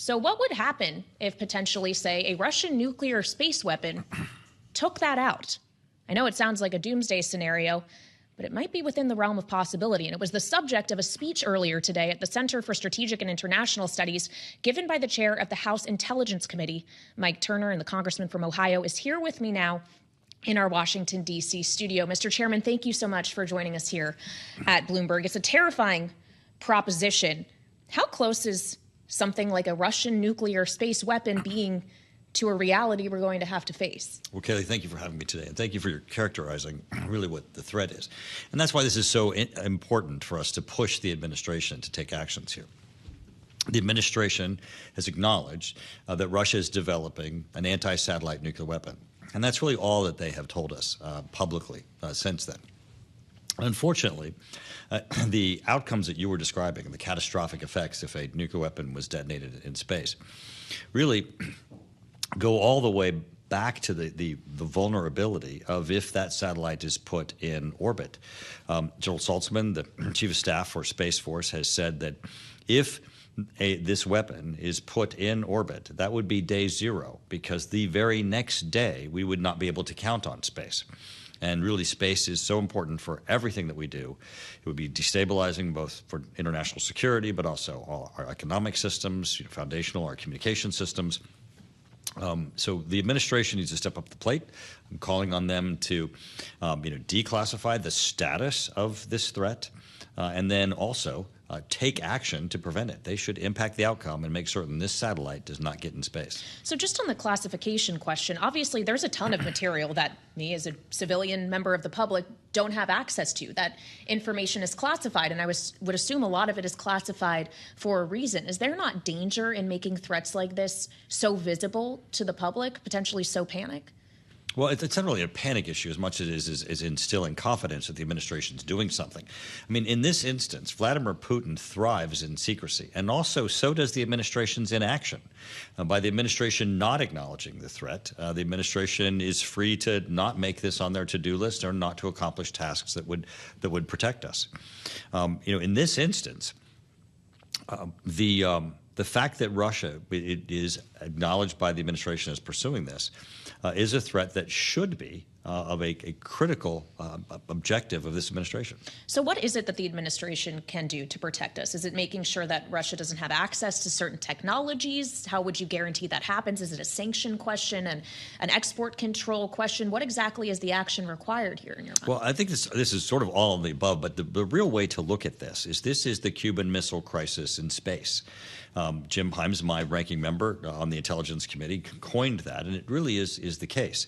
So what would happen if potentially, say, a Russian nuclear space weapon took that out? I know it sounds like a doomsday scenario, but it might be within the realm of possibility. And it was the subject of a speech earlier today at the Center for Strategic and International Studies given by the chair of the House Intelligence Committee. Mike Turner, and the congressman from Ohio, is here with me now in our Washington, D.C. studio. Mr. Chairman, thank you so much for joining us here at Bloomberg. It's a terrifying proposition. How close is something like a Russian nuclear space weapon being to a reality we're going to have to face? Well, Kailey, thank you for having me today, and thank you for your characterizing really what the threat is. And that's why this is so important for us to push the administration to take actions here. The administration has acknowledged that Russia is developing an anti-satellite nuclear weapon, and that's really all that they have told us publicly since then. Unfortunately, the outcomes that you were describing, the catastrophic effects if a nuclear weapon was detonated in space, really go all the way back to the vulnerability of if that satellite is put in orbit. General Saltzman, the Chief of Staff for Space Force, has said that if this weapon is put in orbit, that would be day zero, because the very next day we would not be able to count on space. And really, space is so important for everything that we do. It would be destabilizing both for international security, but also all our economic systems, foundational, our communication systems. So the administration needs to step up the plate. I'm calling on them to, declassify the status of this threat, and then also take action to prevent it. They should impact the outcome and make certain this satellite does not get in space. So just on the classification question, obviously there's a ton of material that me as a civilian member of the public don't have access to. That information is classified, and I would assume a lot of it is classified for a reason. Is there not danger in making threats like this so visible to the public, potentially so panic? Well, it's not really a panic issue as much as it is instilling confidence that the administration is doing something. I mean, in this instance, Vladimir Putin thrives in secrecy, and also so does the administration's inaction. By the administration not acknowledging the threat, the administration is free to not make this on their to-do list or not to accomplish tasks that would protect us. In this instance, the fact that Russia is acknowledged by the administration as pursuing this is a threat that should be of a critical objective of this administration. So what is it that the administration can do to protect us? Is it making sure that Russia doesn't have access to certain technologies? How would you guarantee that happens? Is it a sanction question and an export control question? What exactly is the action required here in your mind? Well, I think this is sort of all of the above, but the real way to look at this is the Cuban Missile crisis in space. Jim Himes, my ranking member on the Intelligence Committee, coined that, and it really is the case.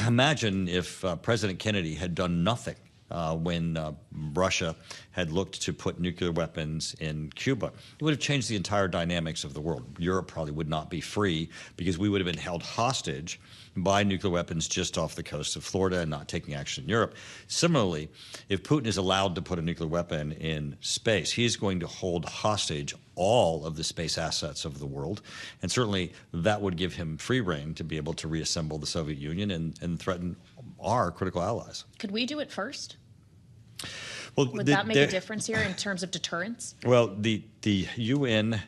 Imagine if President Kennedy had done nothing when Russia had looked to put nuclear weapons in Cuba. It would have changed the entire dynamics of the world. Europe probably would not be free because we would have been held hostage by nuclear weapons just off the coast of Florida and not taking action in Europe. Similarly, if Putin is allowed to put a nuclear weapon in space, he is going to hold hostage all of the space assets of the world, and certainly that would give him free rein to be able to reassemble the Soviet Union and threaten our critical allies. Could we do it first? Well, would that make a difference here in terms of deterrence? Well, the UN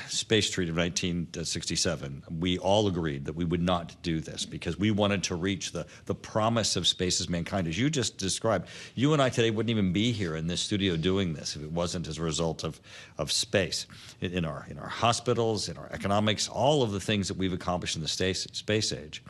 Space Treaty of 1967, we all agreed that we would not do this because we wanted to reach the promise of space as mankind. As you just described, you and I today wouldn't even be here in this studio doing this if it wasn't as a result of space. In our hospitals, in our economics, all of the things that we've accomplished in the space age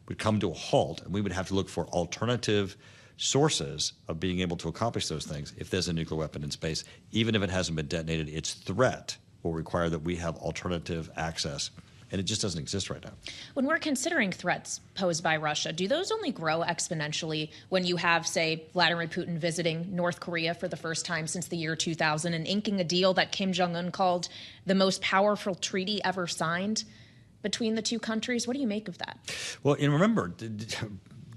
would come to a halt, and we would have to look for alternative sources of being able to accomplish those things if there's a nuclear weapon in space. Even if it hasn't been detonated, its threat will require that we have alternative access, and it just doesn't exist right now. When we're considering threats posed by Russia, do those only grow exponentially when you have, say, Vladimir Putin visiting North Korea for the first time since the year 2000 and inking a deal that Kim Jong-un called the most powerful treaty ever signed between the two countries? What do you make of that? Well, and remember,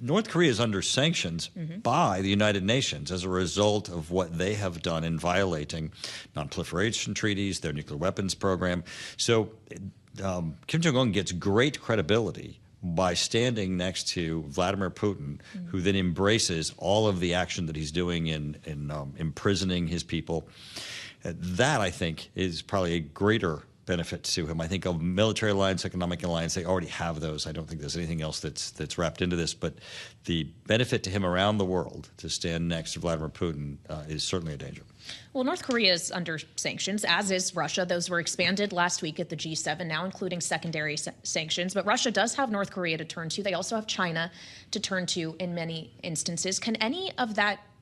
North Korea is under sanctions by the United Nations as a result of what they have done in violating non-proliferation treaties, their nuclear weapons program. So Kim Jong-un gets great credibility by standing next to Vladimir Putin, who then embraces all of the action that he's doing in imprisoning his people. That, I think, is probably a greater benefit to him. I think a military alliance, economic alliance, they already have those. I don't think there's anything else that's wrapped into this. But the benefit to him around the world to stand next to Vladimir Putin is certainly a danger. Well, North Korea is under sanctions, as is Russia. Those were expanded last week at the G7, now including secondary sanctions. But Russia does have North Korea to turn to. They also have China to turn to in many instances. Can any of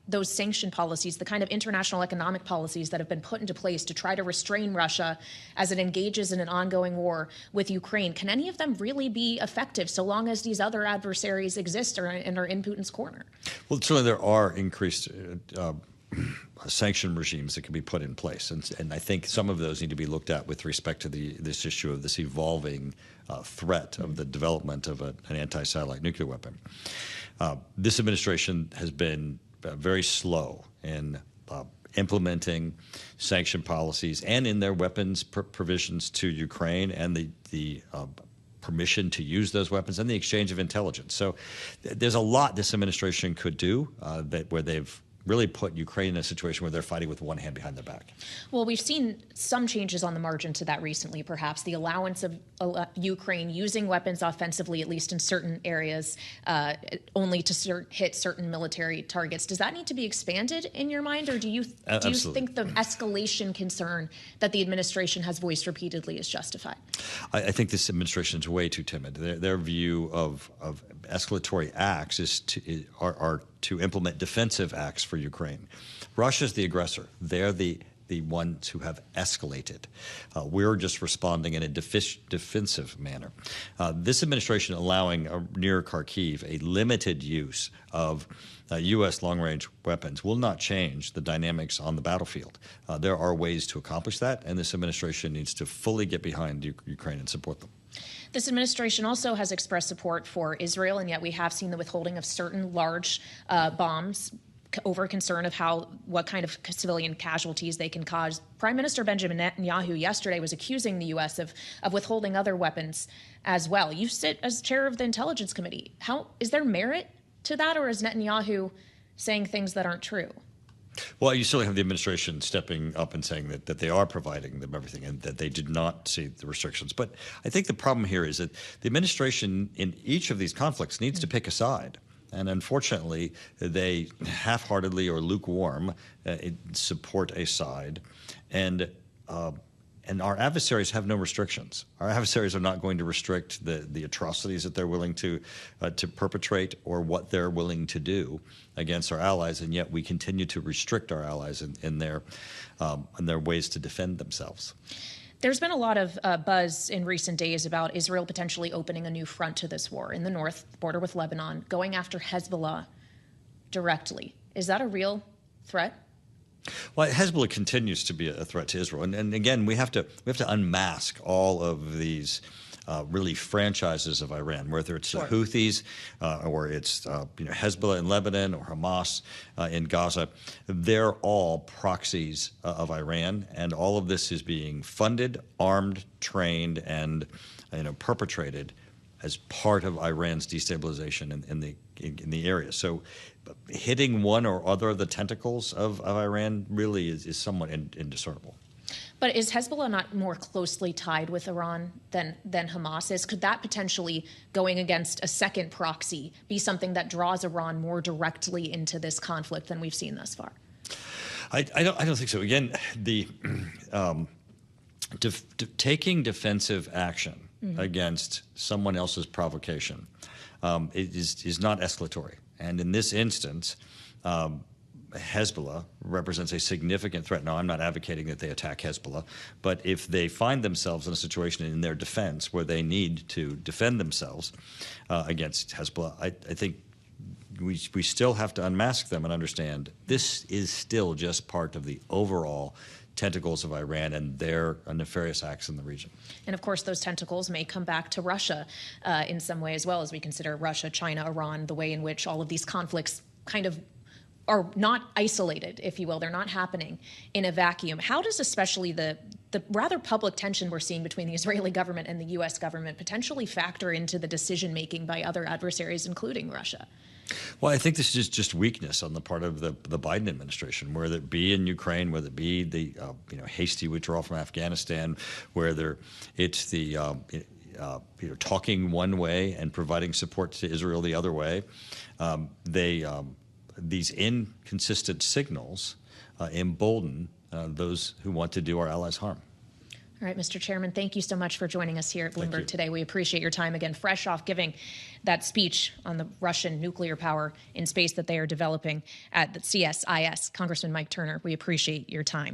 those sanction policies, the kind of international economic policies that have been put into place to try to restrain Russia as it engages in an ongoing war with Ukraine, can any of them really be effective so long as these other adversaries exist and are in Putin's corner? Well, certainly there are increased sanction regimes that can be put in place. And I think some of those need to be looked at with respect to this issue of this evolving threat of the development of an anti-satellite nuclear weapon. This administration has been very slow in implementing sanction policies and in their weapons provisions to Ukraine and the permission to use those weapons and the exchange of intelligence. So there's a lot this administration could do where they've really put Ukraine in a situation where they're fighting with one hand behind their back. Well, we've seen some changes on the margin to that recently, perhaps. The allowance of Ukraine using weapons offensively, at least in certain areas, only to hit certain military targets. Does that need to be expanded in your mind, or do you think the escalation concern that the administration has voiced repeatedly is justified? I think this administration is way too timid. Their view of escalatory acts are to implement defensive acts for Ukraine. Russia's the aggressor. They're the ones who have escalated. We're just responding in a defensive manner. This administration allowing near Kharkiv a limited use of U.S. long-range weapons will not change the dynamics on the battlefield. There are ways to accomplish that, and this administration needs to fully get behind Ukraine and support them. This administration also has expressed support for Israel, and yet we have seen the withholding of certain large bombs over concern of what kind of civilian casualties they can cause. Prime Minister Benjamin Netanyahu yesterday was accusing the U.S. of withholding other weapons as well. You sit as chair of the Intelligence Committee. Is there merit to that, or is Netanyahu saying things that aren't true? Well, you certainly have the administration stepping up and saying that they are providing them everything and that they did not see the restrictions. But I think the problem here is that the administration in each of these conflicts needs to pick a side. And unfortunately, they half-heartedly or lukewarm support a side. And our adversaries have no restrictions. Our adversaries are not going to restrict the atrocities that they're willing to perpetrate or what they're willing to do against our allies, and yet we continue to restrict our allies in their ways to defend themselves. There's been a lot of buzz in recent days about Israel potentially opening a new front to this war in the north, border with Lebanon, going after Hezbollah directly. Is that a real threat? Well, Hezbollah continues to be a threat to Israel, and again, we have to unmask all of these really franchises of Iran, whether it's the Houthis or it's Hezbollah in Lebanon or Hamas in Gaza. They're all proxies of Iran, and all of this is being funded, armed, trained, and perpetrated as part of Iran's destabilization in the area. So hitting one or other of the tentacles of Iran really is somewhat indiscernible. But is Hezbollah not more closely tied with Iran than Hamas is? Could that potentially, going against a second proxy, be something that draws Iran more directly into this conflict than we've seen thus far? I don't think so. Again, taking defensive action against someone else's provocation is not escalatory. And in this instance, Hezbollah represents a significant threat. Now, I'm not advocating that they attack Hezbollah, but if they find themselves in a situation in their defense where they need to defend themselves against Hezbollah, I think we still have to unmask them and understand this is still just part of the overall tentacles of Iran and their nefarious acts in the region. And of course, those tentacles may come back to Russia in some way as well, as we consider Russia, China, Iran, the way in which all of these conflicts kind of are not isolated, if you will. They're not happening in a vacuum. How does especially the rather public tension we're seeing between the Israeli government and the U.S. government potentially factor into the decision-making by other adversaries, including Russia? Well, I think this is just weakness on the part of the Biden administration, whether it be in Ukraine, whether it be the hasty withdrawal from Afghanistan, whether it's the talking one way and providing support to Israel the other way. These inconsistent signals embolden those who want to do our allies harm. All right, Mr. Chairman, thank you so much for joining us here at Bloomberg today. We appreciate your time again, fresh off giving that speech on the Russian nuclear power in space that they are developing at the CSIS. Congressman Mike Turner, we appreciate your time.